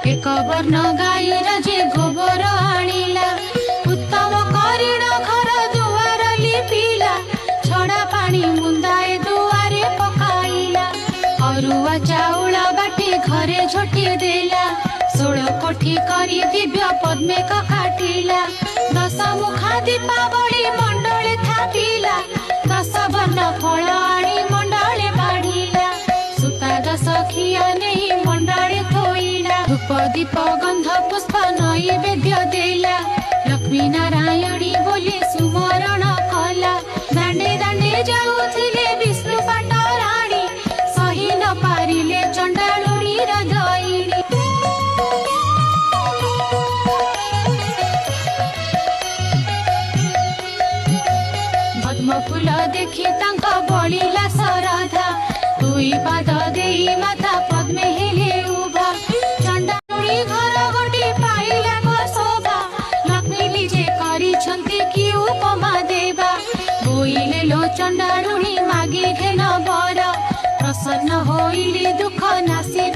एक वर्ण गाईर जे गोबर आनिला उत्तम करिण घर दुआर लिपिला छड़ा पानी मुंदाए दुआरे पकाइला अरुआ चाउल बाटी घरे झोटी देला 16 कोठी करी दिव्य पद्मे काटिला 10 मुखा दीपावली मंडले थापिला 10 वर्ण फल आनी मंडले बाढ़िला सुता 10 खिया नहीं मंडले थोइला धूप दीप गंध पुष्प नैवेद्य देला लक्ष्मी नारायणी बोली सुमरण कला दांडे दांडे जाऊथिले विष्णु पाटराणी सही न पारिले चंडालुणी रदईनी पद्म फूल देखि तांका बलिला सरधा दुई पाद देई माता पद्मे हेले उभा चंडालुणी घर गोटी पाइला को शोभा लक्ष्मी निजे करिछन्ति कि उपमा देवा बोइले लो चंडालुणी मागी घेन बर प्रसन्न होइली दुख नासी